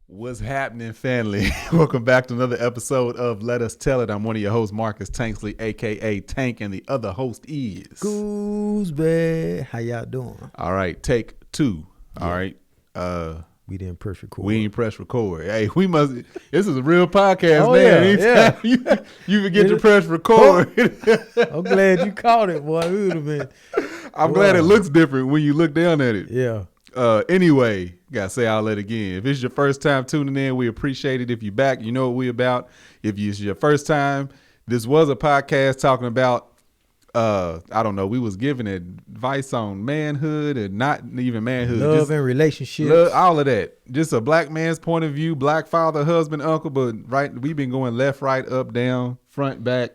What's happening, family? Welcome back to another episode of Let Us Tell It. I'm one of your hosts, Marcus Tanksley, a.k.a. Tank, and the other host is... Goosebad. How y'all doing? All right, take two. All right. We didn't press record. We ain't press record. Hey, we must... This is a real podcast, Oh, man. yeah, Anytime you forget to press record. I'm glad you caught it, boy. We would have been... I'm glad it looks different when you look down at it. Yeah. Anyway, gotta say all that again. If it's your first time tuning in, we appreciate it. If you're back, you know what we about. If it's your first time, this was a podcast talking about, I don't know, we was giving advice on manhood and not even manhood. Love and relationships. All of that. Just a black man's point of view, black father, husband, uncle, but we've been going left, right, up, down, front, back.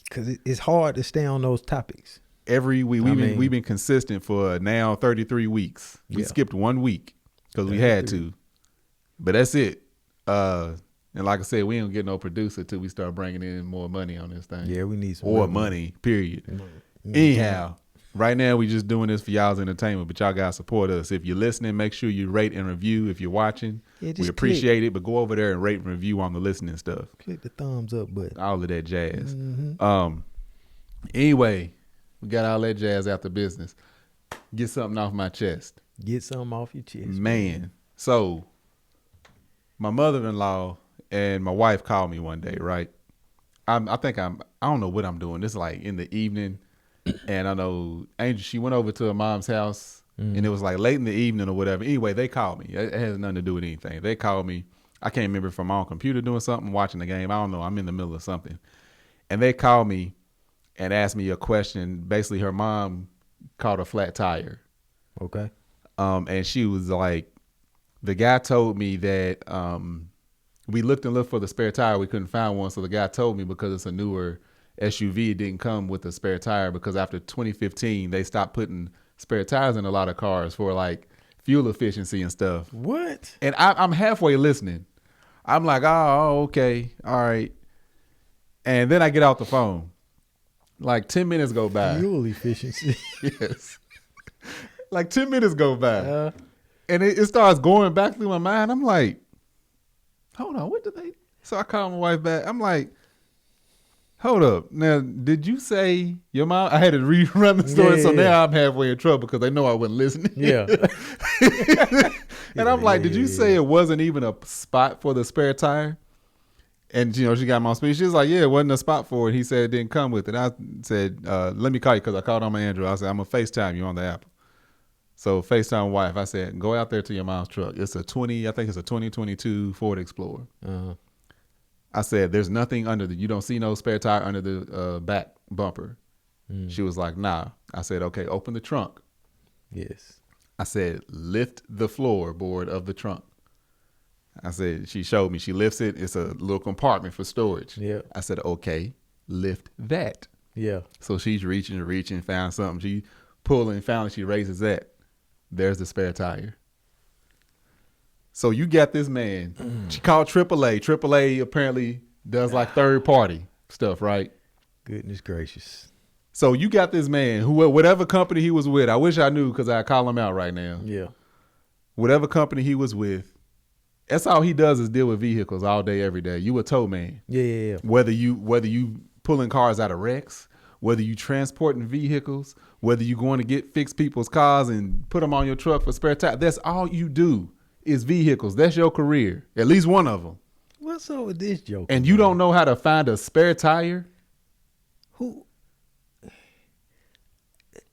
Because it's hard to stay on those topics. Every week, we've been consistent for now 33 weeks. We skipped 1 week because we had to, but that's it. And like I said, we don't get no producer till we start bringing in more money on this thing. Yeah, we need some more money. Period. Anyhow, right now we just doing this for y'all's entertainment, but y'all gotta support us. If you're listening, make sure you rate and review. If you're watching, we appreciate it. But go over there and rate and review on the listening stuff. Click the thumbs up button. All of that jazz. Anyway. We got all that jazz after business. Get something off my chest. Get something off your chest. Man. So, my mother-in-law and my wife called me one day, right? I don't know what I'm doing. This is like in the evening. And I know Angel, she went over to her mom's house. And it was like late in the evening or whatever. Anyway, they called me. It has nothing to do with anything. They called me. I can't remember if I'm on computer doing something, watching the game. I don't know. I'm in the middle of something. And they called me and asked me a question. Basically, her mom caught a flat tire. Okay. And she was like, the guy told me that we looked for the spare tire. We couldn't find one. So the guy told me because it's a newer SUV, it didn't come with a spare tire because after 2015, they stopped putting spare tires in a lot of cars for like fuel efficiency and stuff. What? And I'm halfway listening. I'm like, oh, okay. All right. And then I get off the phone. Like 10 minutes go by. Fuel efficiency. Yes. Like 10 minutes go by. And it starts going back through my mind. I'm like, hold on, what did they? So I call my wife back. I'm like, hold up. Now, did you say your mom? I had to rerun the story. So now I'm halfway in trouble because they know I wasn't listening. Yeah. And I'm like, did you say it wasn't even a spot for the spare tire? And, you know, she got my speech. She was like, yeah, it wasn't a spot for it. He said it didn't come with it. I said, let me call you because I called on my Android. I said, I'm going to FaceTime you on the Apple. So FaceTime wife. I said, go out there to your mom's truck. It's a 2022 Ford Explorer. I said, there's nothing you don't see no spare tire under the back bumper. She was like, nah. I said, okay, open the trunk. Yes. I said, lift the floorboard of the trunk. I said, she showed me, she lifts it. It's a little compartment for storage. Yeah. I said, okay, lift that. Yeah. So she's reaching, found something. She pulling, found it, she raises that. There's the spare tire. So you got this man. She called AAA. AAA apparently does like third party stuff, right? Goodness gracious. So you got this man, whatever company he was with. I wish I knew because I'd call him out right now. Yeah. Whatever company he was with. That's all he does is deal with vehicles all day, every day. You a tow man. Yeah. Whether you pulling cars out of wrecks, whether you transporting vehicles, whether you going to fix people's cars and put them on your truck for spare tire. That's all you do is vehicles. That's your career. At least one of them. What's up with this joke? And you don't know how to find a spare tire?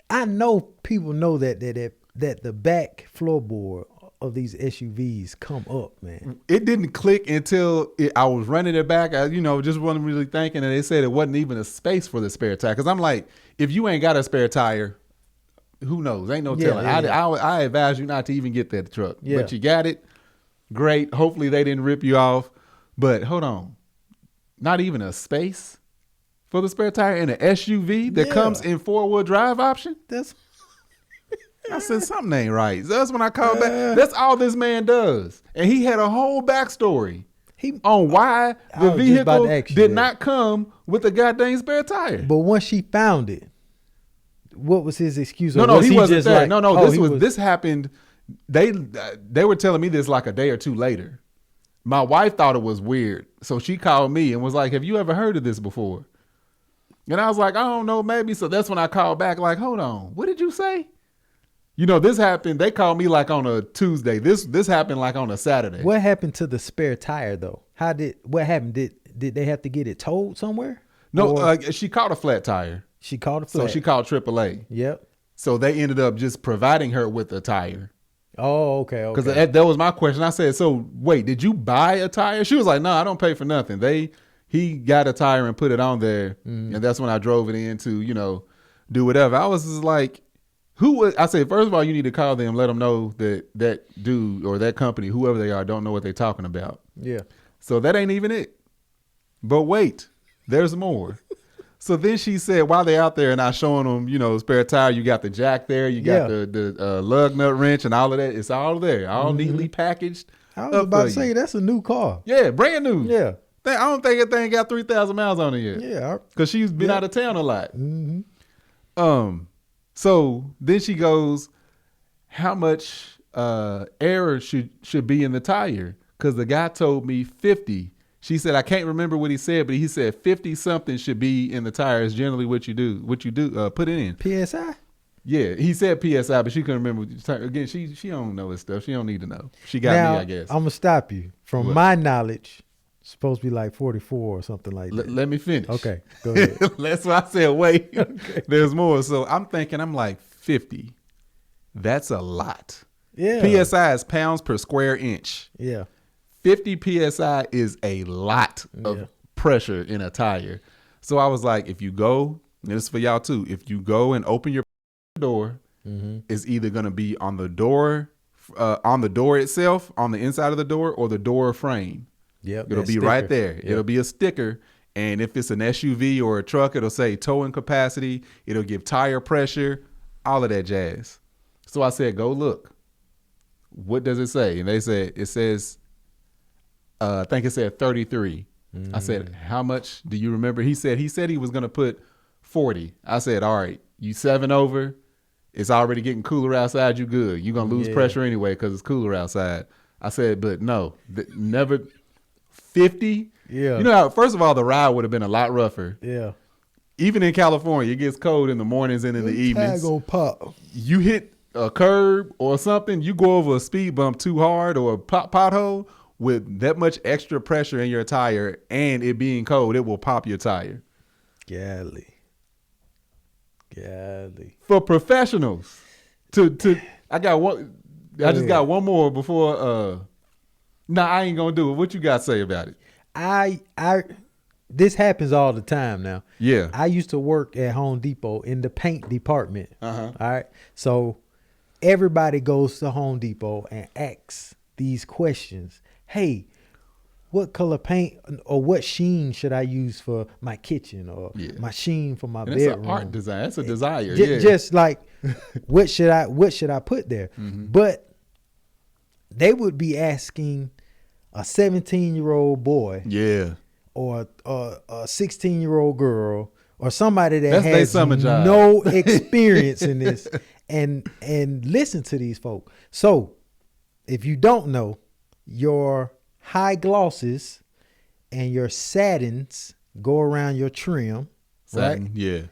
I know people know that the back floorboard of these SUVs come up, man. It didn't click until I was running it back. I, just wasn't really thinking, and they said it wasn't even a space for the spare tire. Because I'm like, if you ain't got a spare tire, who knows? Ain't no telling. I advise you not to even get that truck. Yeah. But you got it. Great. Hopefully they didn't rip you off. But hold on. Not even a space for the spare tire in an SUV that comes in 4-wheel drive option? I said, something ain't right. So that's when I called back. That's all this man does. And he had a whole backstory on why the vehicle did not come with a goddamn spare tire. But once she found it, what was his excuse? No, he wasn't there. This happened. They were telling me this like a day or two later. my wife thought it was weird. So she called me and was like, have you ever heard of this before? And I was like, I don't know, maybe. So that's when I called back like, hold on, what did you say? You know, this happened. They called me like on a Tuesday. This happened like on a Saturday. What happened to the spare tire though? What happened? Did they have to get it towed somewhere? No, she caught a flat tire. She caught a flat. So she called AAA. Yep. So they ended up just providing her with a tire. Oh, okay. Because that was my question. I said, so wait, did you buy a tire? She was like, no, I don't pay for nothing. He got a tire and put it on there. And that's when I drove it in to, you know, do whatever. I was just like, I said, first of all, you need to call them, let them know that dude or that company, whoever they are, don't know what they're talking about. Yeah. So that ain't even it. But wait, there's more. So then she said, while they're out there and I showing them, you know, spare tire, you got the jack there, you got the lug nut wrench and all of that. It's all there, all neatly packaged. I was about to say, that's a new car. Yeah, brand new. Yeah. I don't think that thing got 3,000 miles on it yet. Yeah. Because she's been out of town a lot. So then she goes, how much air should be in the tire? Because the guy told me 50. She said, I can't remember what he said, but he said 50 something should be in the tire is generally what you do, put it in. PSI? Yeah, he said PSI, but she couldn't remember. Again, she don't know this stuff. She don't need to know. She got me, I guess. I'm going to stop you. From my knowledge, it's supposed to be like 44 or something like that. Let me finish. Okay, go ahead. That's why I said, wait, okay. There's more. So I'm like 50. That's a lot. Yeah. PSI is pounds per square inch. Yeah. 50 PSI is a lot of pressure in a tire. So I was like, if you go, and this is for y'all too, if you go and open your door, it's either going to be on the door itself, on the inside of the door, or the door frame. Yep, it'll be right there. Yep. It'll be a sticker. And if it's an SUV or a truck, it'll say towing capacity. It'll give tire pressure, all of that jazz. So I said, go look. What does it say? And they said, it says, I think it said 33. I said, how much do you remember? He said he was going to put 40. I said, all right, you 7 over. It's already getting cooler outside. You good. You're going to lose pressure anyway because it's cooler outside. I said, but no, never 50. Yeah. You know how, first of all, the ride would have been a lot rougher. Yeah. Even in California, it gets cold in the mornings and in the evenings. Gonna pop. You hit a curb or something, you go over a speed bump too hard or a pothole with that much extra pressure in your tire and it being cold, it will pop your tire. Golly. For professionals, I got one. I just got one more before. I ain't gonna do it. What you got to say about it? This happens all the time now. Yeah. I used to work at Home Depot in the paint department. Uh-huh. All right. So everybody goes to Home Depot and asks these questions. Hey, what color paint or what sheen should I use for my kitchen or my sheen for my bedroom? It's an art design. That's a desire. Just like what should I put there? But they would be asking a 17-year-old boy, or a 16-year-old girl, or somebody that has no experience in this, and listen to these folk. So, if you don't know, your high glosses and your satins go around your trim, satin, right? Yeah.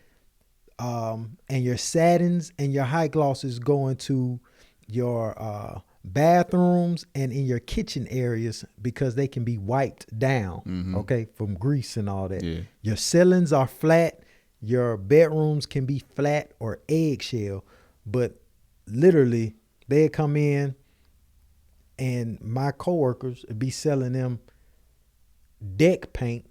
And your satins and your high glosses go into your bathrooms and in your kitchen areas because they can be wiped down, okay, from grease and all that. Yeah. Your ceilings are flat. Your bedrooms can be flat or eggshell, but literally they come in and my coworkers would be selling them deck paint.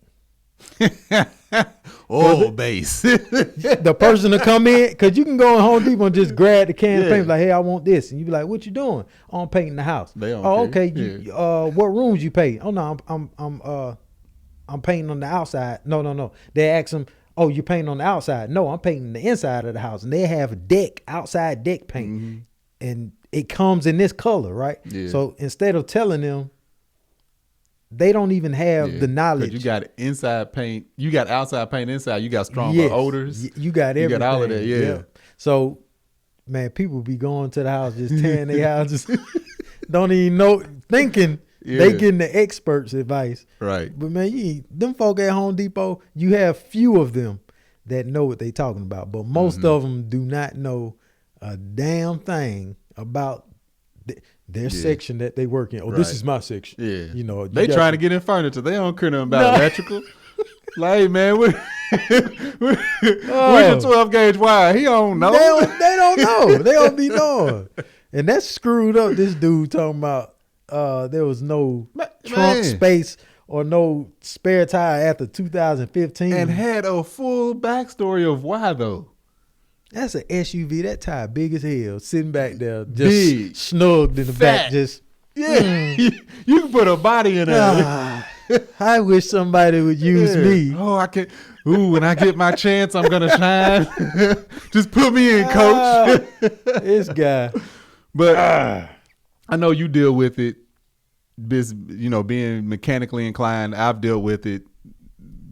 Base. The person to come in, because you can go in Home Depot and just grab the can of paint, like, hey, I want this. And you be like, what you doing? Oh, I'm painting the house. They don't care. Okay. What rooms you paint? Oh, no, I'm painting on the outside. No. They ask them, oh, you painting on the outside? No, I'm painting the inside of the house. And they have a outside deck paint. And it comes in this color, right? Yeah. So instead of telling them, they don't even have the knowledge. You got inside paint. You got outside paint inside. You got stronger odors. You got everything. You got all of that, yeah. So, man, people be going to the house just tearing their houses. Don't even know, thinking They getting the experts' advice. Right. But man, them folk at Home Depot, you have few of them that know what they talking about. But most of them do not know a damn thing about their section that they work in. Oh, this is my section. Yeah. You know, they trying to get in furniture. They don't care nothing about electrical. Like, hey, man, where's your 12 gauge wire? He don't know. They don't know. They don't be knowing. And that's screwed up. This dude talking about there was no trunk space or no spare tire after 2015. And had a full backstory of why, though. That's an SUV. That tire big as hell, sitting back there, just big, snugged in the back. Just you can put a body in there. I wish somebody would use me. Oh, I can. Ooh, when I get my chance, I'm gonna shine. Just put me in, coach. This guy. But I know you deal with it. Being mechanically inclined, I've dealt with it.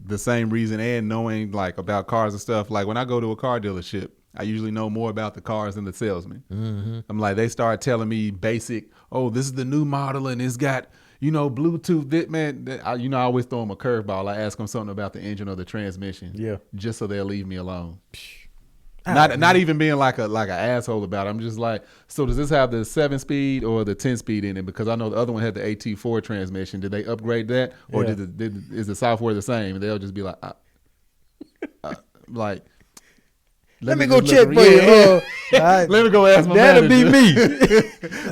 The same reason, and knowing like about cars and stuff. Like when I go to a car dealership, I usually know more about the cars than the salesman. Mm-hmm. I'm like, they start telling me basic. Oh, this is the new model, and it's got Bluetooth. I always throw them a curveball. I ask them something about the engine or the transmission, just so they'll leave me alone. Not even being like an asshole about it. I'm just like, so does this have the 7-speed or the 10-speed in it? Because I know the other one had the AT4 transmission. Did they upgrade that, or is the software the same? And they'll just be like, like. Let me go check for you. Let me go ask my manager. That'll be me.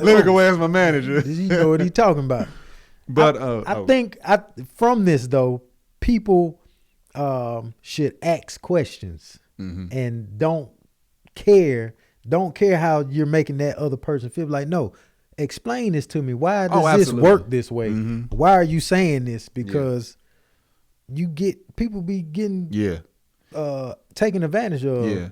Let me go ask my manager. You know what he's talking about. But I think from this though, people should ask questions and don't care how you're making that other person feel. Like, no, explain this to me. Why does this work this way? Mm-hmm. Why are you saying this? Because people be getting taken advantage of. Yeah.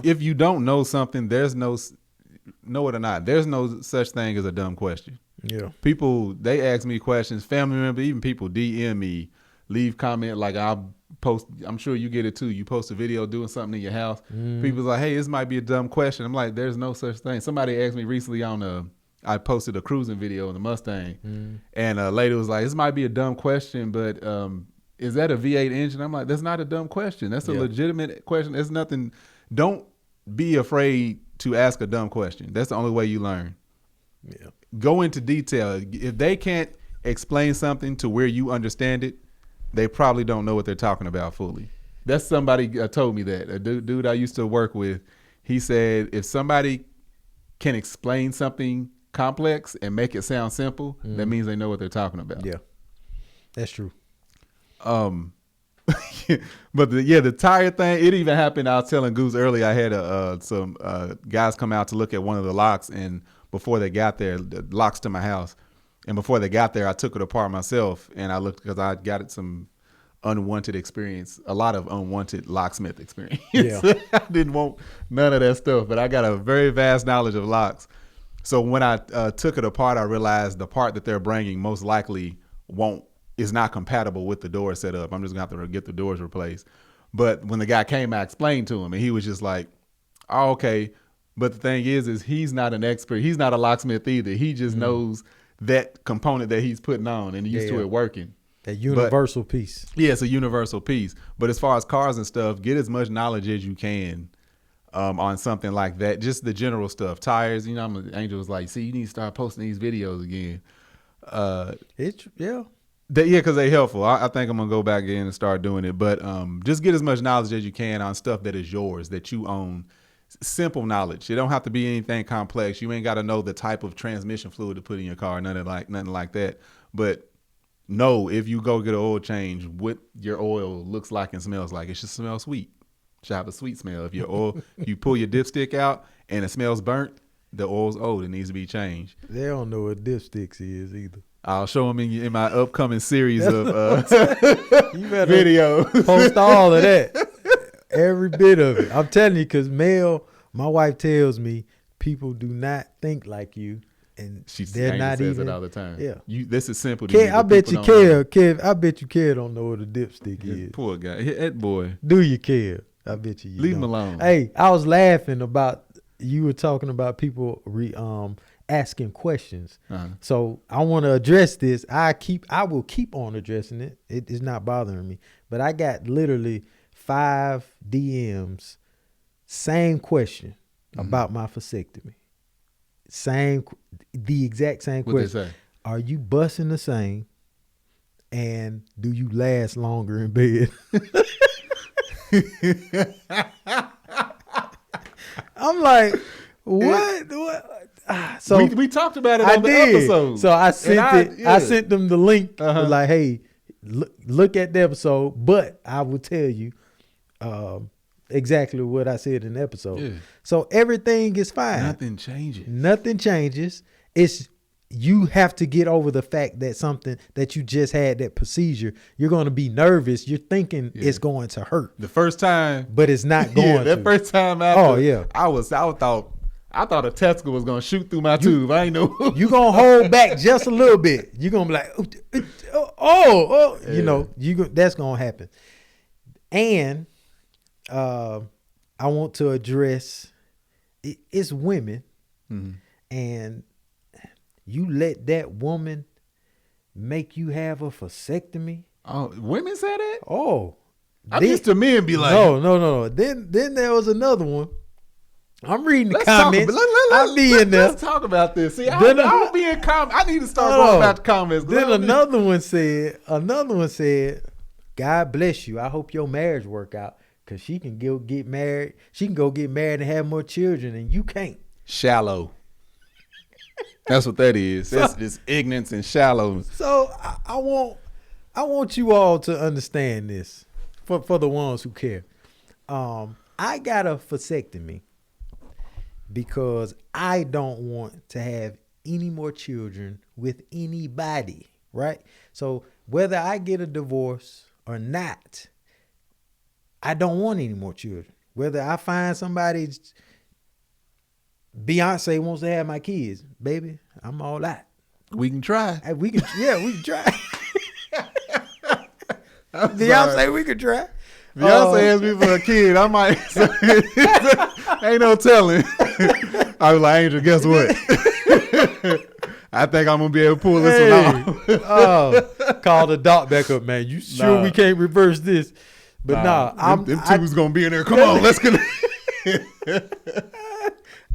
If you don't know something, there's know it or not, there's no such thing as a dumb question. Yeah. People, they ask me questions, family members, even people DM me, leave comment like I'll post, I'm sure you get it too. You post a video doing something in your house. People's like, hey, this might be a dumb question. I'm like, there's no such thing. Somebody asked me recently I posted a cruising video in the Mustang, and a lady was like, this might be a dumb question, but is that a V8 engine? I'm like, that's not a dumb question. That's a legitimate question. There's nothing. Don't be afraid to ask a dumb question. That's the only way you learn. Yeah. Go into detail. If they can't explain something to where you understand it, they probably don't know what they're talking about fully. That's somebody told me that. A dude I used to work with, he said, if somebody can explain something complex and make it sound simple, that means they know what they're talking about. Yeah, that's true. But the tire thing, it even happened. I was telling Goose earlier, I had some guys come out to look at one of the locks, and before they got there, the locks to my house, and before they got there, I took it apart myself, and I looked, because I got some unwanted experience, a lot of unwanted locksmith experience. Yeah. I didn't want none of that stuff, but I got a very vast knowledge of locks. So when I took it apart, I realized the part that they're bringing most likely is not compatible with the door setup. I'm just going to have to get the doors replaced. But when the guy came, I explained to him, and he was just like, oh, okay. But the thing is he's not an expert. He's not a locksmith either. He just knows that component that he's putting on and used to it working. That universal piece. Yeah, it's a universal piece. But as far as cars and stuff, get as much knowledge as you can on something like that. Just the general stuff. Tires, Angel was like, see, you need to start posting these videos again. Because they're helpful. I think I'm going to go back in and start doing it. But just get as much knowledge as you can on stuff that is yours, that you own. Simple knowledge. It don't have to be anything complex. You ain't got to know the type of transmission fluid to put in your car, nothing like that. But know if you go get an oil change, what your oil looks like and smells like. It should smell sweet. It should have a sweet smell. If your oil, you pull your dipstick out and it smells burnt, the oil's old. It needs to be changed. They don't know what dipsticks is either. I'll show them in my upcoming series of you better video. Post all of that. Every bit of it. I'm telling you, because my wife tells me people do not think like you. And they're not says even. It all the time. Yeah. This is simple to you. I bet you care. Kev, I bet you care don't know what a dipstick is. Poor guy. That boy. Do you care? I bet you leave him alone. Hey, I was laughing about, you were talking about people asking questions. So I want to address this. I will keep on addressing it. It is not bothering me. But I got literally 5 DMs, same question about my vasectomy. The exact same question. What they say? Are you busting the same? And do you last longer in bed? I'm like, what? So we talked about it on the episode. So I sent them the link. Was like, hey, look at the episode. But I will tell you exactly what I said in the episode. Yeah. So everything is fine. Nothing changes. Nothing changes. It's you have to get over the fact that something that you just had that procedure, you're going to be nervous. You're thinking it's going to hurt. The first time, but it's not going to. That first time after, I thought a testicle was going to shoot through my tube. I ain't know. You going to hold back just a little bit. You're going to be like, you know, that's going to happen. And I want to address it's women, and you let that woman make you have a vasectomy. Oh, women say that? Oh, I'm used to men be like, no. Then there was another one. I'm reading the comments. I'll be in there. Let's talk about this. See, I'll be in comments. I need to start going about the comments. Then another one said, God bless you. I hope your marriage work out, because she can go get married. She can go get married and have more children, and you can't. Shallow. That's what that is. That's just ignorance and shallowness. So I want you all to understand this for the ones who care. I got a vasectomy because I don't want to have any more children with anybody, right? So whether I get a divorce or not, I don't want any more children. Whether I find somebody, Beyonce wants to have my kids, baby, I'm all out. We can try. We can try. Beyonce, we can try. Beyonce asked me for a kid. I might. Ain't no telling. I was like, Angel, guess what? I think I'm gonna be able to pull this one off. Call the doc back up, man. You sure we can't reverse this? But them tubes gonna be in there. Come on, let's get.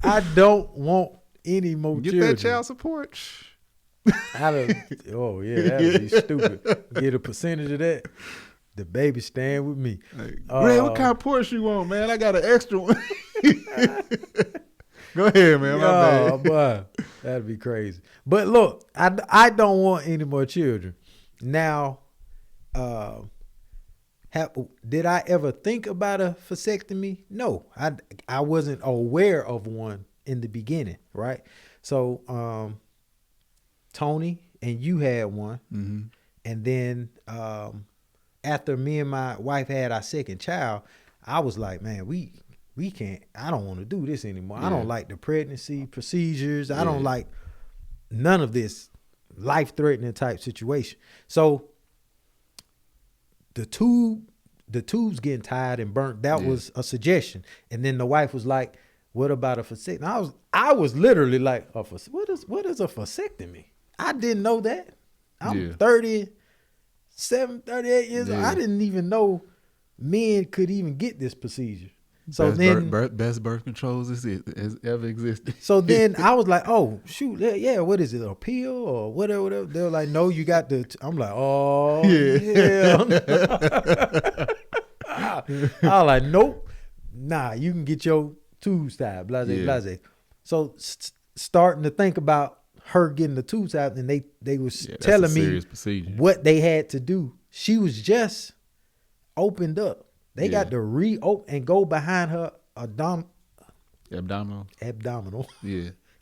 I don't want any more children. Get that child support. That would be stupid. Get a percentage of that. The baby staying with me. Hey, Greg, what kind of Porsche you want, man? I got an extra one. Go ahead, man. My bad. Boy, that'd be crazy. But look, I don't want any more children. Now, did I ever think about a vasectomy? No, I wasn't aware of one in the beginning, right? So, Tony and you had one, and then after me and my wife had our second child, I was like, man, we can't. I don't want to do this anymore. Yeah. I don't like the pregnancy procedures. I don't like none of this life-threatening type situation. So the tubes getting tired and burnt, that was a suggestion. And then the wife was like, what about a vasectomy? I was literally like, what is a vasectomy? I didn't know that. I'm 37, 38 years old. I didn't even know men could even get this procedure. So best birth controls has ever existed. So then I was like, oh shoot, what is it, a pill or whatever? They were like, no, you got I'm like, oh yeah. I was like, nope, nah, you can get your tubes tied, blase. So starting to think about her getting the tubes out, and they was telling me what they had to do. She was just opened up. They got to reopen and go behind her abdominal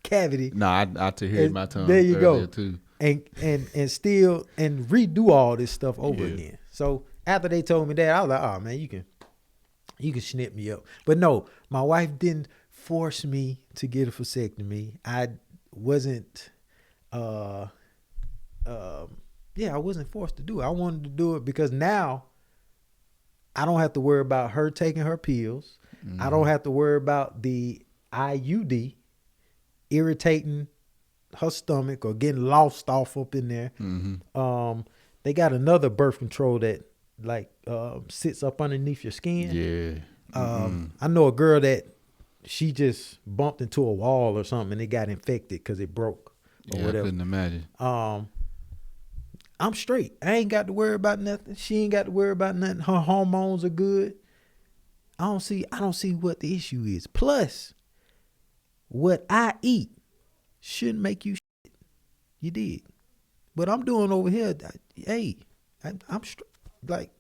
cavity. I teared my tongue. There you go. Too. And still and redo all this stuff over again. So after they told me that, I was like, oh man, you can snip me up. But no, my wife didn't force me to get a vasectomy. I wasn't I wasn't forced to do it. I wanted to do it because now I don't have to worry about her taking her pills. I don't have to worry about the IUD irritating her stomach or getting lost off up in there. They got another birth control that like sits up underneath your skin. Yeah. I know a girl that she just bumped into a wall or something and it got infected because it broke or whatever. I couldn't imagine. I'm straight. I ain't got to worry about nothing. She ain't got to worry about nothing. Her hormones are good. I don't see what the issue is. Plus, what I eat shouldn't make you shit. You did. What I'm doing over here, hey, I'm straight. Like,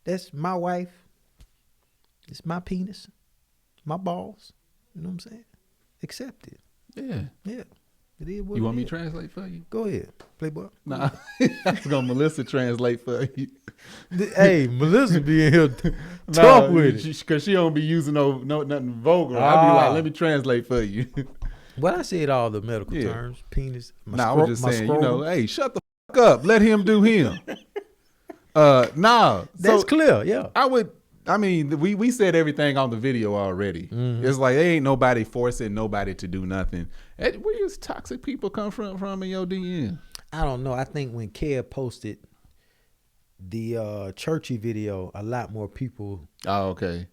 that's my wife. It's my penis. My balls. You know what I'm saying? Accept it. Yeah. Yeah. It is what you want it me is. to translate for you? Go ahead, Playboy. Nah, I was gonna Melissa translate for you. Hey, Melissa be in here tough with it. Because she don't be using no nothing vulgar. I be like, let me translate for you. Well, I said all the medical terms. Penis. I was just saying, hey, shut the fuck up. Let him do him. That's clear, yeah. We said everything on the video already. It's like, there ain't nobody forcing nobody to do nothing. Where does toxic people come from in your DM? I don't know. I think when Kev posted the churchy video, a lot more people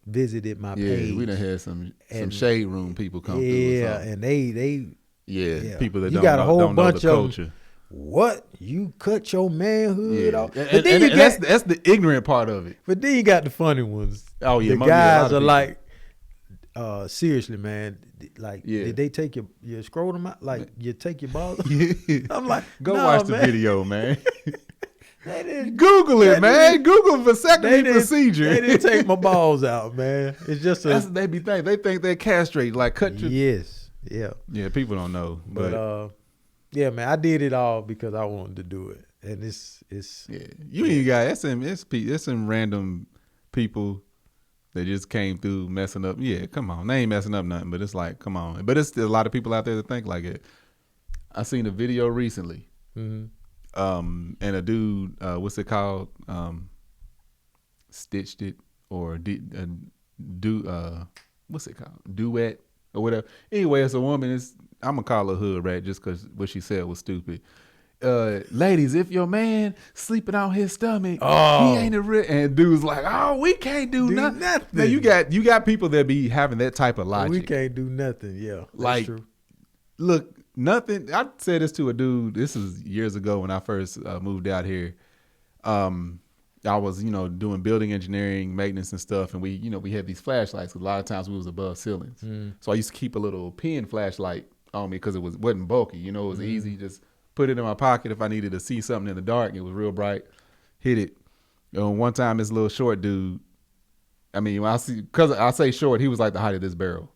visited my page. Yeah, we done had some shade room people come through. Yeah, and they people that you got a whole bunch know the culture. Of what? You cut your manhood off? But then that's the ignorant part of it. But then you got the funny ones. Oh yeah, the guys are like, seriously, man. Like, did they take your scrotum out? Like, you take your balls? I'm like, go watch the video, man. Google it, man. Google vasectomy procedure. They didn't take my balls out, man. It's just that's what they be thinking. They think they're castrated, like cut your. Yes, yeah. Yeah, people don't know, but yeah, man, I did it all because I wanted to do it, and it's You ain't got it's some random people that just came through messing up. Yeah, come on, they ain't messing up nothing, but it's like, come on. But it's still a lot of people out there that think like it. I seen a video recently, and a dude, what's it called, stitched it or what's it called, duet or whatever. Anyway, it's a woman. I'm gonna call her hood rat just because what she said was stupid. Ladies, if your man sleeping on his stomach, he ain't a real. And dude's like, oh, we can't do nothing. Now you got people that be having that type of logic. We can't do nothing. Yeah, that's like, true. Look, nothing. I said this to a dude. This was years ago when I first moved out here. I was, doing building engineering, maintenance and stuff, and we had these flashlights. A lot of times we was above ceilings, so I used to keep a little pin flashlight on me because it wasn't bulky. It was easy. Just put it in my pocket if I needed to see something in the dark. It was real bright. Hit it. One time, this little short dude. I mean, because I say short, he was like the height of this barrel.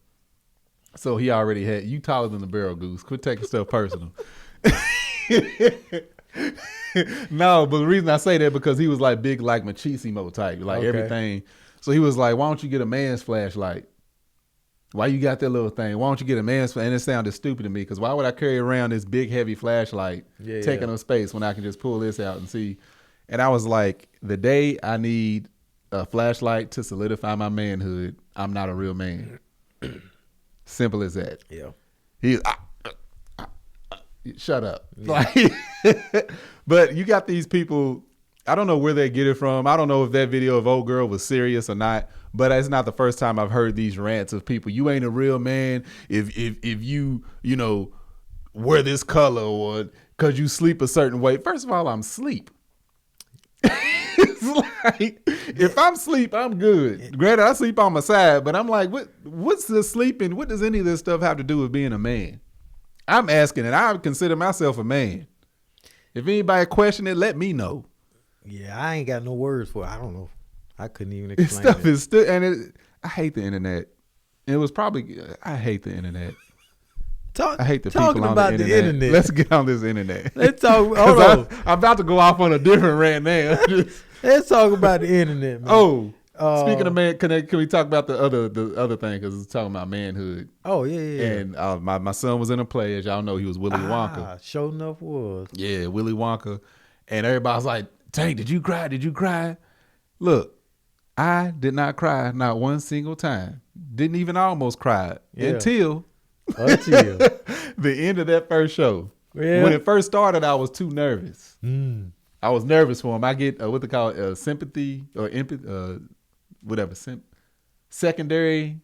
So he already had, you taller than the barrel, Goose. Quit taking stuff personal. No, but the reason I say that because he was like big, like machismo type, like everything. So he was like, why don't you get a man's flashlight? Why you got that little thing? Why don't you get a man's flashlight? And it sounded stupid to me because why would I carry around this big, heavy flashlight taking up space when I can just pull this out and see? And I was like, the day I need a flashlight to solidify my manhood, I'm not a real man. Simple as that. Yeah. He's shut up. Yeah. Like, but you got these people. I don't know where they get it from. I don't know if that video of old girl was serious or not. But it's not the first time I've heard these rants of people. You ain't a real man if you wear this color or because you sleep a certain way. First of all, I'm sleep. It's like, if I'm sleep, I'm good. Granted, I sleep on my side, but I'm like, what's the sleeping? What does any of this stuff have to do with being a man? I'm asking, and I consider myself a man. If anybody question it, let me know. Yeah, I ain't got no words for it. I don't know. I couldn't even explain stuff it. Is still, and I hate the internet. It was probably, I hate the internet. I hate the people on the internet. Let's get on this internet. Let's talk. Hold on. I'm about to go off on a different rant now. Let's talk about the internet, man. Oh, speaking of man, can we talk about the other thing? Because it's talking about manhood. Oh yeah. And my son was in a play, as y'all know, he was Willy Wonka. Sure enough was. Yeah, Willy Wonka, and everybody's like, "Tank, did you cry? Did you cry?" Look, I did not cry, not one single time. Didn't even almost cry until The end of that first show. Yeah. When it first started, I was too nervous. I was nervous for him. I get what they call sympathy or empathy, whatever, secondary,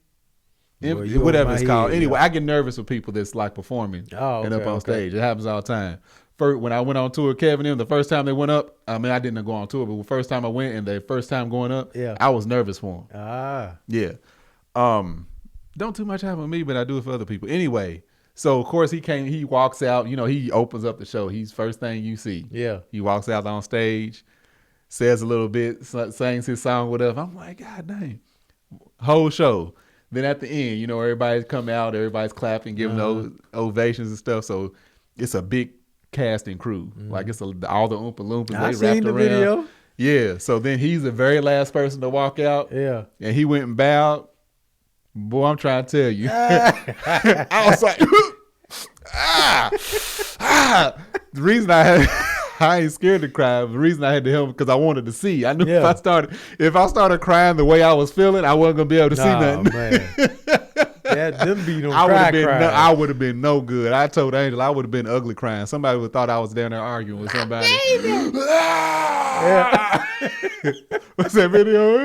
whatever it's called. Anyway, I get nervous with people that's like performing and up on stage. It happens all the time. First, when I went on tour with Kevin and them, the first time they went up, I mean, I didn't go on tour, but the first time I went and the first time going up, I was nervous for them. Yeah. Don't too much happen with me, but I do it for other people. Anyway, so of course he walks out, he opens up the show. He's first thing you see. Yeah. He walks out on stage, says a little bit, sings his song, whatever. I'm like, God dang. Whole show. Then at the end, everybody's come out, everybody's clapping, giving those ovations and stuff. So it's a big cast and crew. Like it's all the Oompa Loompas. They wrapped around. Video. Yeah. So then he's the very last person to walk out. Yeah. And he went and bowed. Boy, I'm trying to tell you. I was like, The reason I ain't scared to cry. The reason I had to help because I wanted to see. I knew if I started crying the way I was feeling, I wasn't gonna be able to see nothing. Man. Them be I would have been no good. I told Angel I would have been ugly crying. Somebody would have thought I was down there arguing with somebody. What's that video?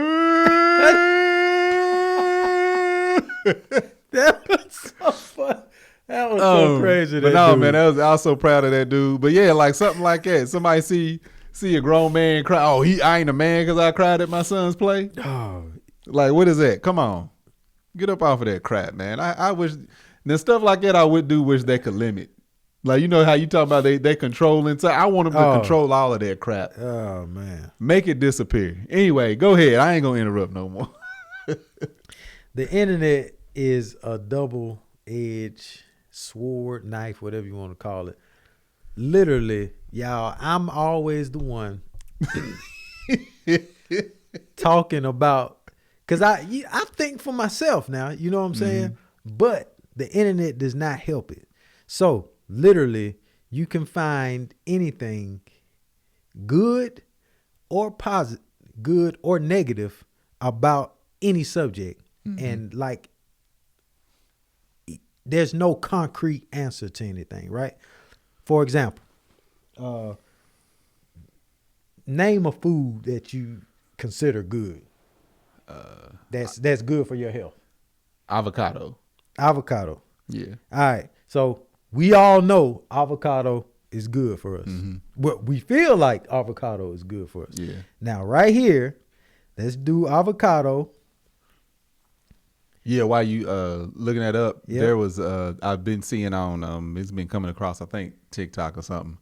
That was so fun. That was so crazy. But no, dude. Man, I was so proud of that dude. But yeah, like something like that. Somebody see a grown man cry. Oh, I ain't a man because I cried at my son's play. Oh, like what is that? Come on, get up off of that crap, man. I wish the stuff like that I wish they could limit. Like how you talk about they controlling. So I want them to control all of that crap. Oh man, make it disappear. Anyway, go ahead. I ain't gonna interrupt no more. The internet is a double-edged sword, knife, whatever you want to call it. Literally, y'all, I'm always the one talking about, because I think for myself now, you know what I'm saying? But the internet does not help it. So literally, you can find anything good or positive, good or negative about any subject. And like, there's no concrete answer to anything, right? For example, name a food that you consider good. That's good for your health. Avocado. Yeah. All right. So we all know avocado is good for us. But we feel like avocado is good for us. Yeah. Now, right here, let's do avocado. Yeah, while you looking that up, there was I've been seeing on it's been coming across I think TikTok or something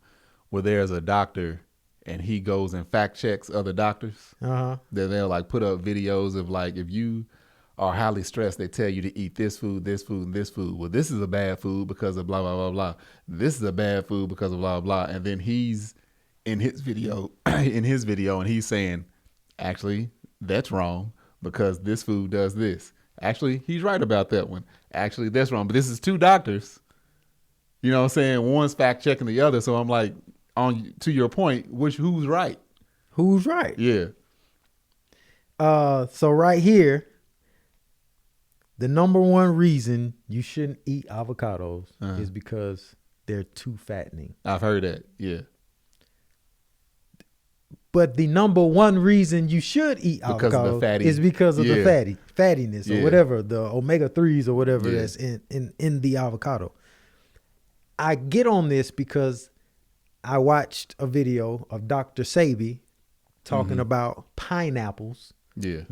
where there's a doctor and he goes and fact checks other doctors. Then they'll like put up videos of like if you are highly stressed, they tell you to eat this food, and this food. Well, this is a bad food because of blah blah blah blah. This is a bad food because of blah blah. And then he's in his video and he's saying, actually, that's wrong because this food does this. Actually, he's right about that one. Actually, that's wrong. But this is two doctors. You know what I'm saying? One's fact checking the other. So I'm like, to your point, who's right? Who's right? Yeah. So right here, the number one reason you shouldn't eat avocados is because they're too fattening. I've heard that. Yeah. But the number one reason you should eat avocados is because of the fattiness or whatever, the omega-3s or whatever that's in the avocado. I get on this because I watched a video of Dr. Sebi talking about pineapples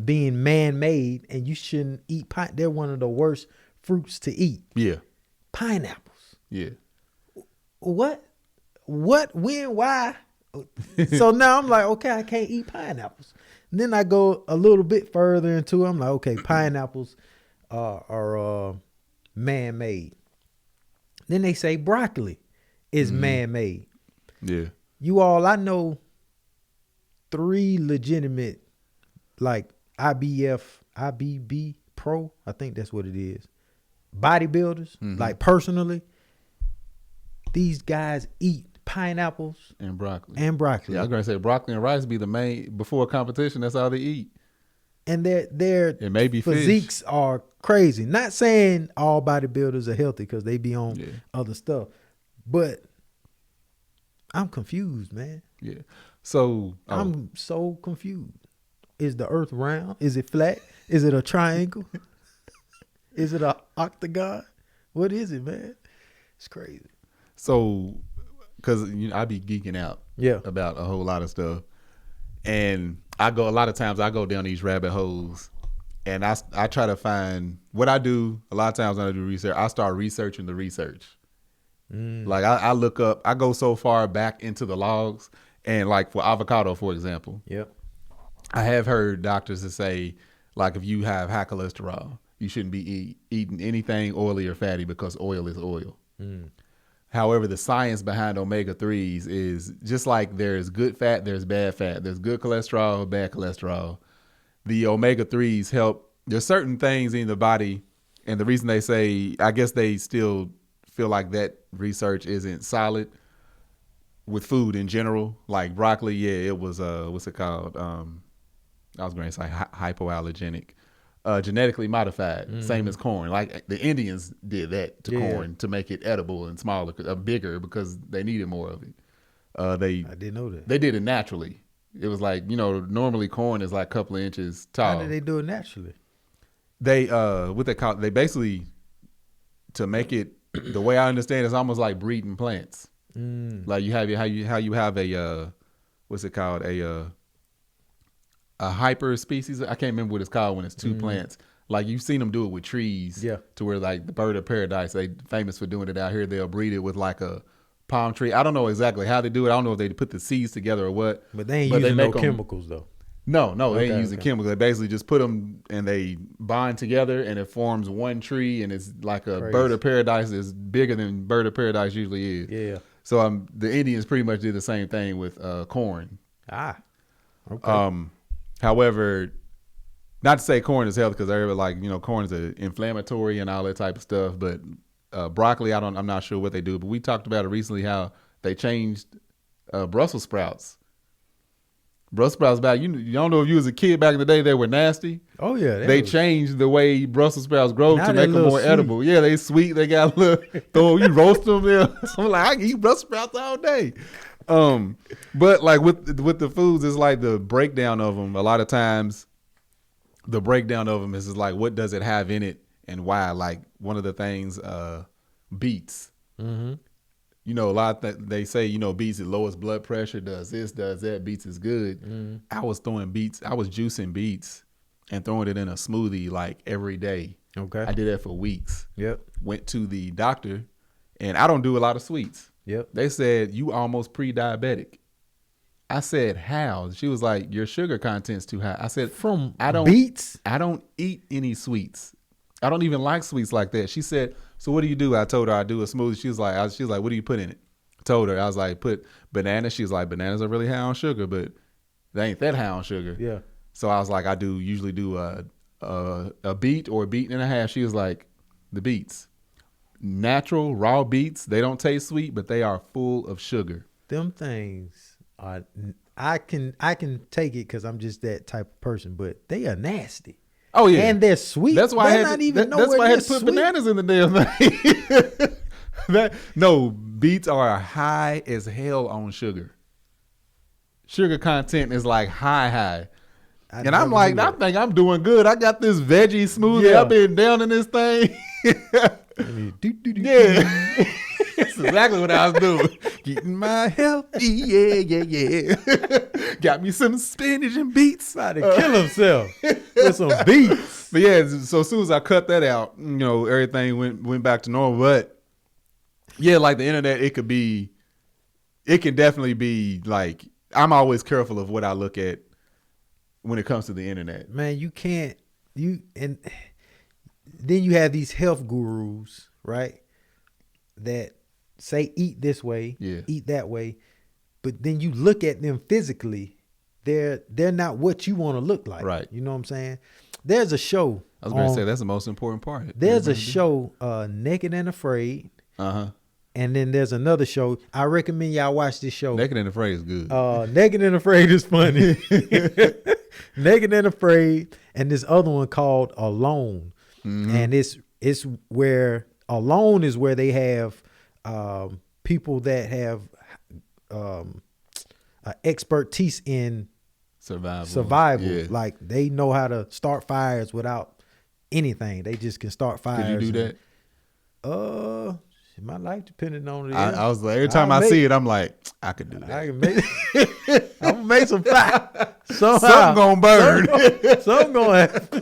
being man-made, and you shouldn't eat they're one of the worst fruits to eat. Yeah. Pineapples. Yeah. What? When? Why? So now I'm like, okay, I can't eat pineapples. And then I go a little bit further into it. I'm like, okay, pineapples are man-made. Then they say broccoli is man-made. Yeah. I know 3 legitimate, like IBB Pro, I think that's what it is, bodybuilders, like personally, these guys eat pineapples and broccoli. Yeah, I was gonna say broccoli and rice be the main before a competition. That's all they eat. and their it may be physiques are crazy. Not saying all bodybuilders are healthy because they be on other stuff, but I'm confused, man. Yeah. So I'm so confused. Is the earth round? Is it flat? Is it a triangle? Is it a octagon? What is it, man? It's crazy. So, because I be geeking out about a whole lot of stuff. And a lot of times I go down these rabbit holes and I try to find what I do. A lot of times when I do research, I start researching the research. Like I look up, I go so far back into the logs, and like for avocado, for example, I have heard doctors that say, like, if you have high cholesterol, you shouldn't be eating anything oily or fatty because oil is oil. However, the science behind omega-3s is just like there's good fat, there's bad fat. There's good cholesterol, bad cholesterol. The omega-3s help. There's certain things in the body, and the reason they say, I guess they still feel like that research isn't solid with food in general. Like broccoli, it was, what's it called? I was going to say hypoallergenic. Genetically modified, same as corn. Like the Indians did that to corn to make it edible and smaller, bigger because they needed more of it. I didn't know that. They did it naturally. It was like, normally corn is like a couple of inches tall. How did they do it naturally? They what they call, they basically, to make it, the way I understand it's almost like breeding plants. Like you have how you have a what's it called, a hyper species. I can't remember what it's called when it's two plants. Like you've seen them do it with trees. To where like the bird of paradise, they famous for doing it out here. They'll breed it with like a palm tree. I don't know exactly how they do it. I don't know if they put the seeds together or what. But they ain't using no chemicals though. No, they ain't using chemicals. They basically just put them and they bind together and it forms one tree, and it's like a bird of paradise is bigger than bird of paradise usually is. Yeah. So the Indians pretty much did the same thing with corn. Okay. However, not to say corn is healthy, because everybody like, corn is inflammatory and all that type of stuff. But broccoli, I'm not sure what they do. But we talked about it recently, how they changed Brussels sprouts. Brussels sprouts back, you don't know if you was a kid back in the day, they were nasty. Oh yeah. They changed the way Brussels sprouts grow to make them more edible. Yeah, they sweet. They got a little, you roast them there. So I'm like, I can eat Brussels sprouts all day. But like with the foods, it's like the breakdown of them. A lot of times the breakdown of them is like, what does it have in it and why? Like one of the things, beets. A lot that they say, beets it lowers blood pressure, does this, does that. Beets is good. I was juicing beets and throwing it in a smoothie like every day. Okay. I did that for weeks. Yep. Went to the doctor, and I don't do a lot of sweets. Yep. They said, you almost pre-diabetic. I said, how? She was like, your sugar content's too high. I said, beets? I don't eat any sweets. I don't even like sweets like that. She said, so what do you do? I told her I do a smoothie. She was like, what do you put in it? I told her, I was like, put bananas. She was like, bananas are really high on sugar, but they ain't that high on sugar. Yeah. So I was like, I usually do a beet or a beet and a half. She was like, the beets. Natural raw beets, they don't taste sweet, but they are full of sugar. Them things are, I can take it because I'm just that type of person, but they are nasty. Oh yeah, and they're sweet. That's why I had to put bananas in the damn thing. No, beets are high as hell on sugar. Sugar content is like high. And I'm like, I think I'm doing good. I got this veggie smoothie. I've been down in this thing. Yeah. That's exactly what I was doing. Getting my healthy, yeah. Got me some spinach and beets. About to kill himself with some beets. But yeah, so as soon as I cut that out, everything went back to normal. But yeah, like the internet, it can definitely be like, I'm always careful of what I look at when it comes to the internet. Man, and then you have these health gurus, right? That say eat this way, eat that way, but then you look at them physically, they're not what you want to look like. Right. You know what I'm saying? There's a show. I was going to say that's the most important part. There's a show, Naked and Afraid. And then there's another show. I recommend y'all watch this show. Naked and Afraid is good. Naked and Afraid is funny. Naked and Afraid, and this other one called Alone. And it's where Alone is where they have people that have expertise in survival. Yeah. Like they know how to start fires without anything. They just can start fires. Could you do that? My life depended on it. I was like, every time I see it, I'm like, I could do that. I can make I'm gonna make some fire. Something gonna burn. Something gonna happen.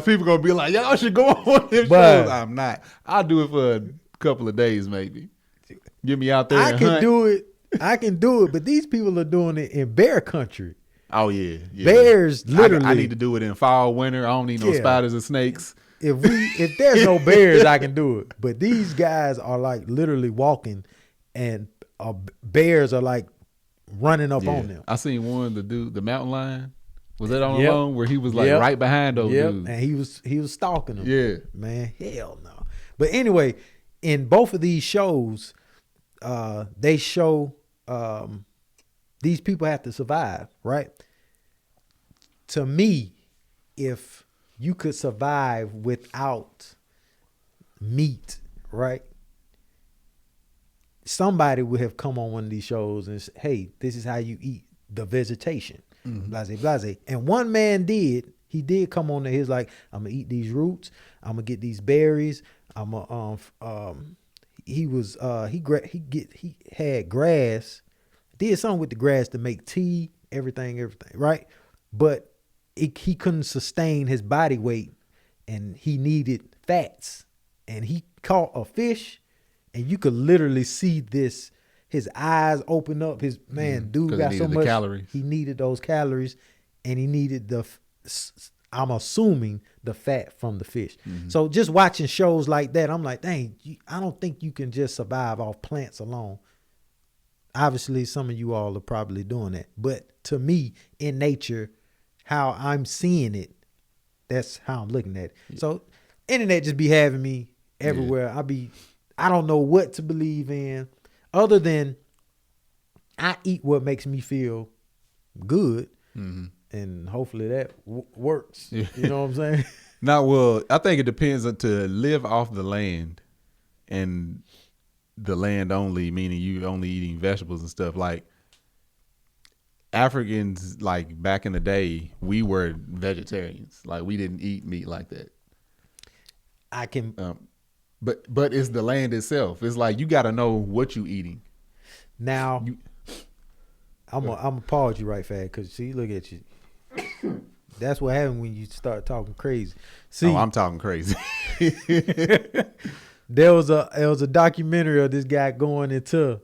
People gonna be like, y'all should go on one of them shows. I'm not. I'll do it for a couple of days, maybe. Get me out there. I can do it, but these people are doing it in bear country. Oh yeah. Bears, literally. I need to do it in fall, winter. I don't need no spiders and snakes. If there's no bears, I can do it. But these guys are like literally walking, and bears are like running up on them. I seen one, the mountain lion. Was that on Alone where he was like right behind those dudes? And he was stalking them. Yeah, man, hell no. But anyway, in both of these shows, they show these people have to survive, right? To me, if you could survive without meat, right? Somebody would have come on one of these shows and said, hey, this is how you eat the vegetation. Blase, blase. And one man did. He did come on there. He was like, I'm going to eat these roots. I'm going to get these berries. I'm going he had grass, did something with the grass to make tea, everything, right? But he couldn't sustain his body weight, and he needed fats. And he caught a fish, and you could literally see this. His eyes open up. His dude got so much. Calories. He needed those calories, and he needed I'm assuming the fat from the fish. So just watching shows like that, I'm like, dang, I don't think you can just survive off plants alone. Obviously, some of you all are probably doing that, but to me, in nature, how I'm seeing it, that's how I'm looking at it. Yeah. So internet just be having me everywhere. Yeah. I don't know what to believe in other than I eat what makes me feel good. And hopefully that works. Yeah. You know what I'm saying? Now, well, I think it depends on to live off the land and the land only, meaning you only eating vegetables and stuff. Like Africans, like back in the day, we were vegetarians. Like we didn't eat meat like that. I can, but it's the land itself. It's like you got to know what you eating. Now, I'm gonna pause you right fast because see, look at you. That's what happens when you start talking crazy. See, I'm talking crazy. There was a documentary of this guy going into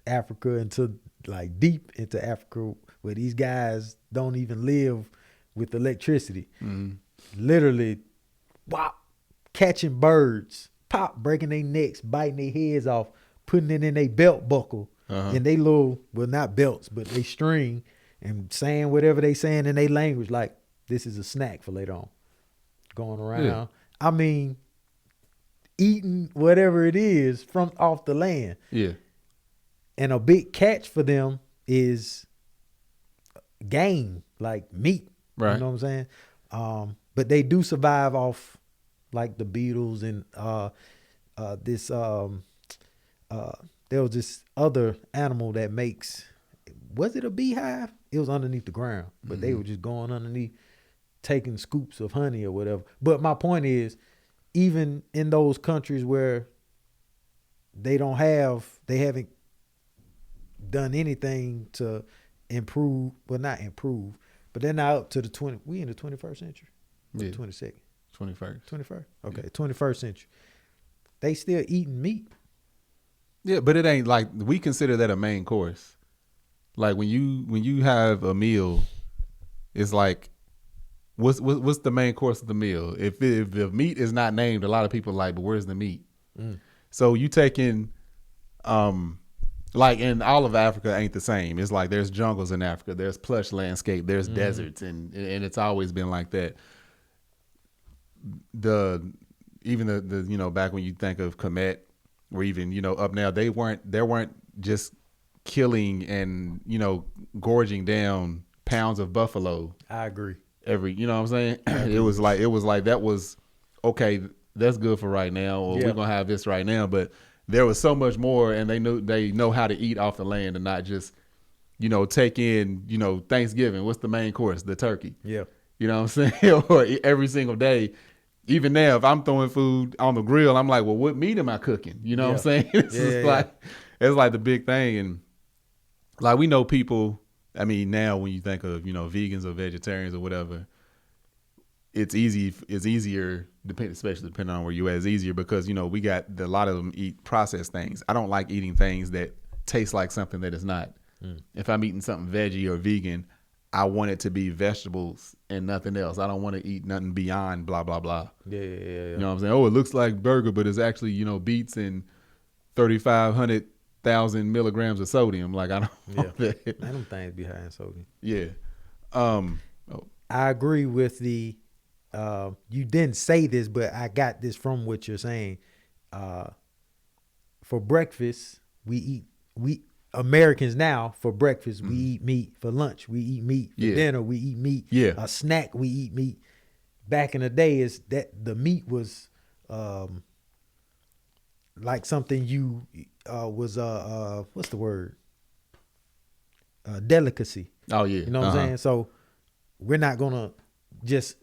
Africa, into like deep into Africa, where these guys don't even live with electricity. Literally, catching birds, breaking their necks, biting their heads off, putting it in their belt buckle, and they little, well, not belts, but they string, and saying whatever they saying in their language, like this is a snack for later on. Going around. Yeah. I mean, eating whatever it is from off the land. Yeah. And a big catch for them is game, like meat. Right. You know what I'm saying? But they do survive off like the beetles and there was this other animal that makes, was it a beehive? It was underneath the ground, but they were just going underneath, taking scoops of honey or whatever. But my point is, even in those countries where they haven't done anything to improve, well, not improve, but they're now up to we in the 21st century? Yeah. 22nd? 21st. 21st? Okay, yeah. 21st century. They still eating meat. Yeah, but it ain't like, we consider that a main course. Like when you have a meal, it's like, what's the main course of the meal? If the meat is not named, a lot of people are like, but where's the meat? So you take in, like in all of Africa ain't the same. It's like there's jungles in Africa, there's plush landscape, there's deserts, and it's always been like that. Even the back when you think of Kemet, or even, you know, up now, they weren't just killing and, you know, gorging down pounds of buffalo. I agree. You know what I'm saying? It was like that was okay, that's good for right now, or we're gonna have this right now. But there was so much more, and they know how to eat off the land and not just, you know, take in, you know, Thanksgiving. What's the main course? The turkey. Yeah. You know what I'm saying? Or every single day. Even now, if I'm throwing food on the grill, I'm like, well, what meat am I cooking? You know what I'm saying? It's like the big thing. And like, we know people, I mean, now when you think of, you know, vegans or vegetarians or whatever, it's easier, especially depending on where you at, it's easier because, you know, we got a lot of them eat processed things. I don't like eating things that taste like something that is not. If I'm eating something veggie or vegan, I want it to be vegetables and nothing else. I don't want to eat nothing beyond blah, blah, blah. Yeah. You know what I'm saying? Oh, it looks like burger, but it's actually, you know, beets and 3,500,000 milligrams of sodium. Like, I don't want that. Man, them things be high in sodium. Yeah. I agree with the, you didn't say this, but I got this from what you're saying. For breakfast, we Americans now, for breakfast, we eat meat. For lunch, we eat meat. For dinner, we eat meat. Yeah. A snack, we eat meat. Back in the day, is that the meat was like something you was what's the word? Delicacy. Oh yeah. You know what I'm saying? So we're not gonna just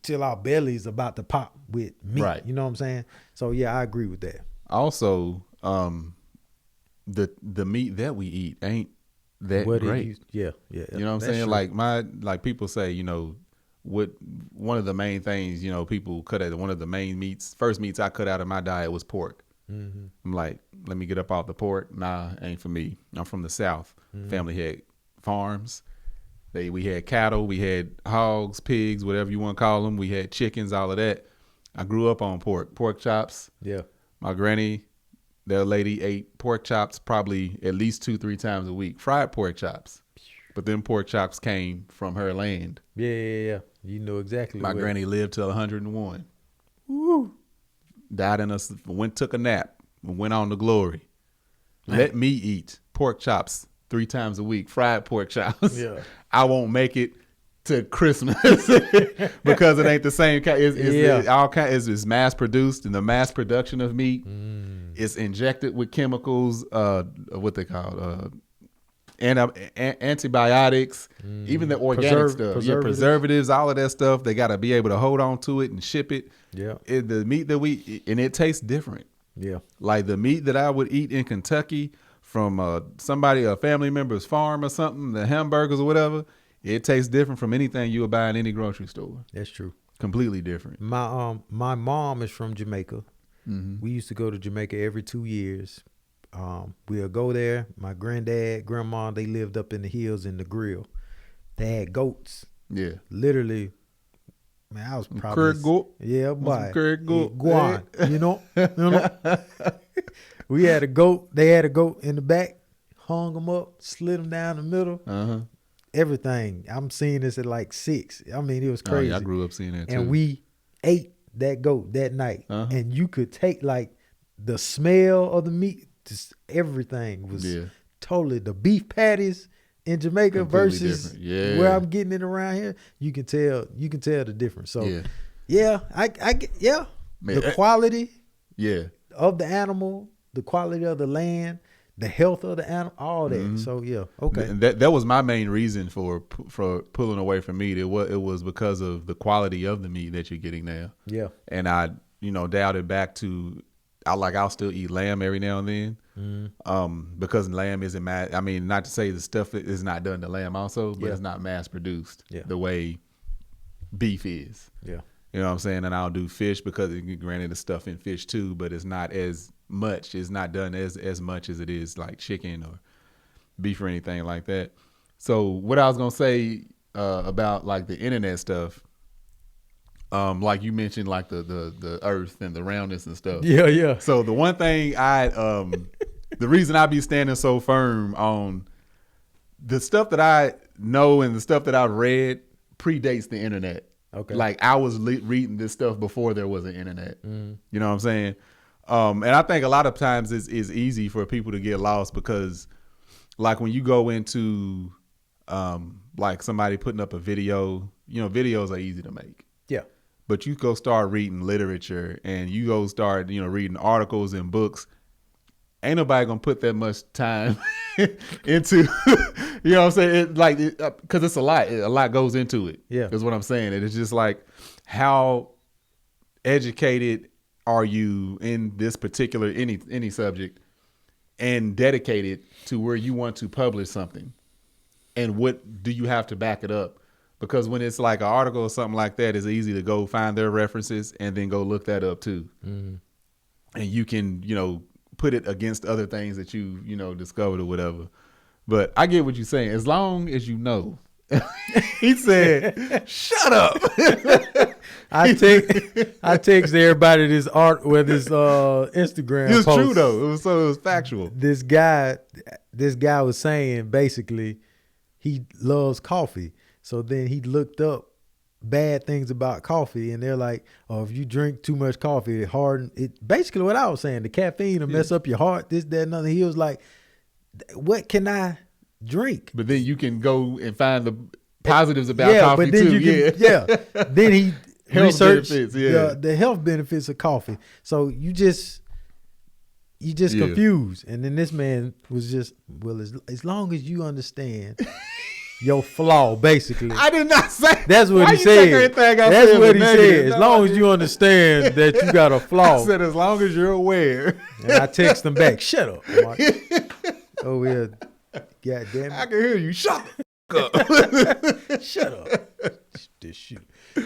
till our bellies about to pop with meat. Right. You know what I'm saying? So yeah, I agree with that. Also, the meat that we eat ain't that great. Yeah. You know what I'm saying? True. Like people say, you know, one of the main things, you know, people cut out, one of the first meats I cut out of my diet was pork. Mm-hmm. I'm like, let me get up off the pork. Nah, ain't for me. I'm from the South. Mm-hmm. Family had farms. We had cattle, we had hogs, pigs, whatever you want to call them. We had chickens, all of that. I grew up on pork chops. Yeah. My granny, that lady, ate pork chops probably at least 2-3 times a week. Fried pork chops. But them pork chops came from her land. Yeah. You know exactly. My granny lived till 101. Woo. Died took a nap, and went on to glory. Man. Let me eat pork chops 3 times a week, fried pork chops. Yeah. I won't make it to Christmas because it ain't the same kind. It's mass produced, and the mass production of meat is injected with chemicals, what they call antibiotics, even the organic stuff, preservatives, all of that stuff. They got to be able to hold on to it and ship it. Yeah, the meat that we eat, and it tastes different. Yeah, like the meat that I would eat in Kentucky from a family member's farm or something, the hamburgers or whatever. It tastes different from anything you would buy in any grocery store. That's true. Completely different. My mom is from Jamaica. Mm-hmm. We used to go to Jamaica every 2 years. We'll go there. My granddad, grandma, they lived up in the hills in the grill. They had goats. Yeah. Literally, man, I was probably goat. Yeah, boy. Goat. Guan, you know. We had a goat. They had a goat in the back. Hung them up, slid them down the middle. Uh-huh. Everything. I'm seeing this at like 6. I mean, it was crazy. Oh, yeah, I grew up seeing that too. And we ate that goat that night. Uh-huh. And you could take like the smell of the meat, just everything was totally the beef patties in Jamaica completely versus where I'm getting it around here. You can tell the difference. So I get Man, the quality of the animal, the quality of the land, the health of the animal, all that. Mm-hmm. So okay. That was my main reason for pulling away from meat. It was because of the quality of the meat that you're getting now. Yeah. And I, dialed it back to I'll still eat lamb every now and then. Mm-hmm. Because lamb isn't not to say the stuff is not done to lamb also, but it's not mass produced the way beef is. Yeah. You know what I'm saying? And I'll do fish because granted the stuff in fish too, but it's not as much. It's not done as much as it is like chicken or beef or anything like that. So what I was gonna say about like the internet stuff, like you mentioned, like the earth and the roundness and stuff. Yeah. So the one thing the reason I be standing so firm on the stuff that I know and the stuff that I've read predates the internet. Okay. Like I was reading this stuff before there was an internet. Mm. You know what I'm saying? And I think a lot of times it's easy for people to get lost because, like, when you go into, like somebody putting up a video, videos are easy to make. Yeah. But you go start reading literature and you go start, reading articles and books. Ain't nobody gonna put that much time into, you know what I'm saying? Because it's a lot. A lot goes into it. Yeah. Is what I'm saying. And it's just like, how educated are you in this particular, any subject, and dedicated to where you want to publish something? And what do you have to back it up? Because when it's like an article or something like that, it's easy to go find their references and then go look that up too. Mm-hmm. And you can, put it against other things that you, discovered or whatever. But I get what you're saying. As long as you know. He said, shut up. I text everybody this art with this Instagram. It was post. true though. It was factual. This guy was saying basically he loves coffee. So then he looked up bad things about coffee, and they're like, "Oh, if you drink too much coffee, it hardens it." Basically, what I was saying, the caffeine will mess up your heart. This, that, and other. He was like, "What can I drink?" But then you can go and find the positives about coffee but then too. You can, Then he researched benefits, the health benefits of coffee. So you just confused. And then this man was just, well, as long as you understand your flaw, basically. I did not say. That's what he said. That's what he said. As long as you understand that you got a flaw. I said, as long as you're aware. And I text him back, shut up, Mark. Oh, yeah. God damn it. I can hear you. Shut up. Shut up. This shit.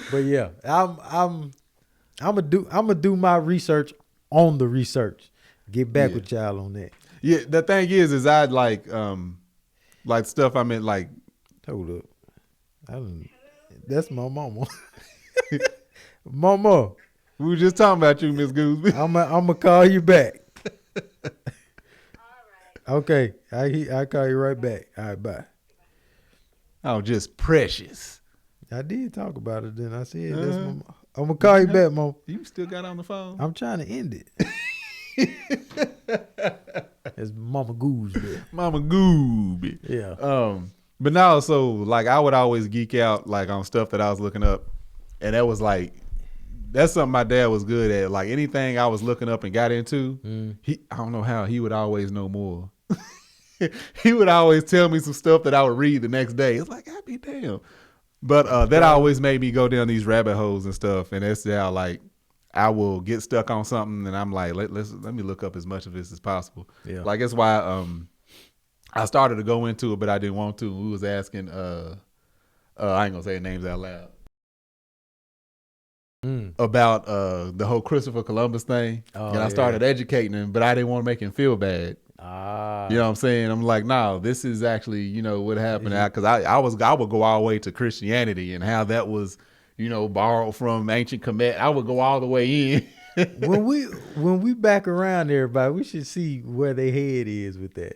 But yeah, I'm gonna do my research on the research. Get back with y'all on that. Yeah, the thing is I'd like stuff I meant like. Hold up. That's my mama. Mama. We were just talking about you, Miss Gooseby. I'm gonna call you back. All right. Okay. I call you right back. All right, bye. Oh, just precious. I did talk about it then. I said that's my mama. I'm gonna call you back, Mom. You still got on the phone? I'm trying to end it. It's Mama Gooseby. Mama Gooby. Yeah. But now, so like I would always geek out like on stuff that I was looking up, and that was like that's something my dad was good at. Like anything I was looking up and got into, I don't know how he would always know more. He would always tell me some stuff that I would read the next day. It's like I'd be damn. But that always made me go down these rabbit holes and stuff, and that's how like I will get stuck on something, and I'm like, let me look up as much of this as possible. Yeah. Like that's why I started to go into it, but I didn't want to. We was asking, I ain't gonna say names out loud, about the whole Christopher Columbus thing. And I started educating him, but I didn't want to make him feel bad. You know what I'm saying? I'm like, no, this is actually, what happened. Because I would go all the way to Christianity and how that was, borrowed from ancient Kemet. I would go all the way in. when we back around everybody, we should see where their head is with that.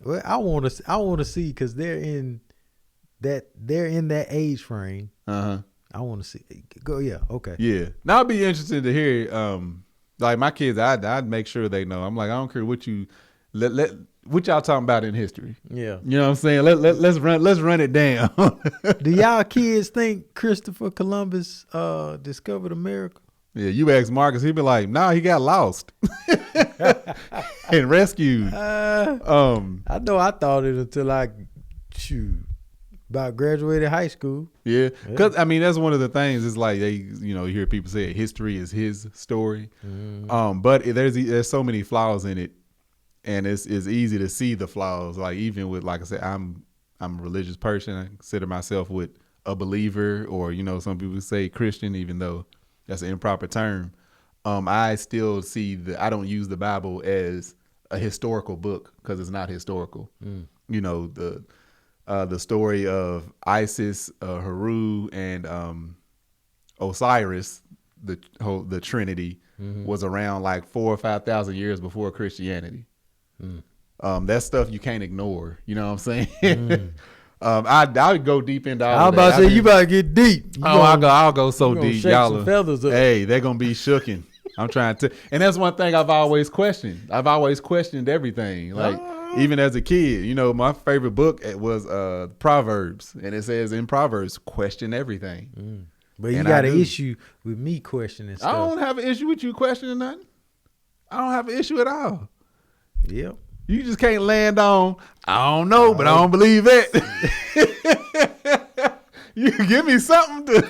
Well, I want to see because they're in that age frame. I want to see. Go, yeah, okay. Yeah. Now I'd be interested to hear. Like my kids, I'd make sure they know. I'm like, I don't care what you what y'all talking about in history. Yeah. You know what I'm saying? Let's run it down. Do y'all kids think Christopher Columbus discovered America? Yeah, you ask Marcus, he'd be like, "Nah, he got lost and rescued." I know I thought it until I about graduated high school. Yeah, because I mean that's one of the things. Is like they, you hear people say history is his story, but there's so many flaws in it, and it's easy to see the flaws. Like even with, like I said, I'm a religious person. I consider myself with a believer, or some people say Christian, even though that's an improper term. I still see I don't use the Bible as a historical book because it's not historical. The story of Isis, Haru, and Osiris, the Trinity, was around like 4,000 or 5,000 years before Christianity. That stuff you can't ignore. You know what I'm saying? I would go deep into all of that. I was about to say, you about to get deep. I'll go so deep. Y'all some feathers up. Hey, they're going to be shooken. I'm trying to, and that's one thing I've always questioned. I've always questioned everything. Like even as a kid, you know, my favorite book was Proverbs, and it says in Proverbs, question everything. But you got an issue with me questioning stuff. I don't have an issue with you questioning nothing. I don't have an issue at all. Yep. You just can't land on, I don't know, but I don't believe it. You give me something to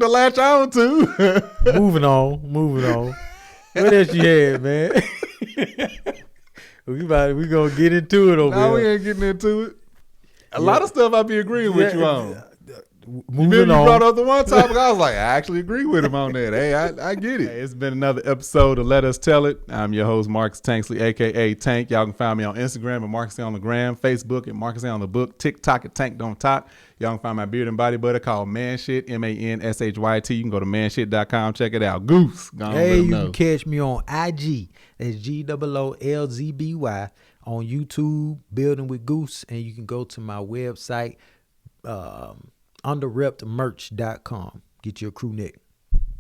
latch on to. Moving on. What else you had, man? we gonna get into it over here. No, we ain't getting into it. A lot of stuff I be agreeing with you on. Moving you on. brought up the one topic, I was like, I actually agree with him on that. Hey, I get it. Hey, it's been another episode of Let Us Tell It. I'm your host, Marcus Tanksley, a.k.a. Tank. Y'all can find me on Instagram at Marcus on the Gram, Facebook at Marcus on the Book, TikTok at Tank Don't Talk. Y'all can find my beard and body butter called Manshit, MANSHYT. You can go to manshit.com, check it out. Goose. Hey, you can catch me on IG. That's GOOLZBY. On YouTube, Building with Goose. And you can go to my website, underreptmerch.com. Get your crew neck.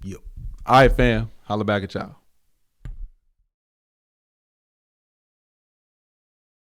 Yep. All right, fam. Holla back at y'all.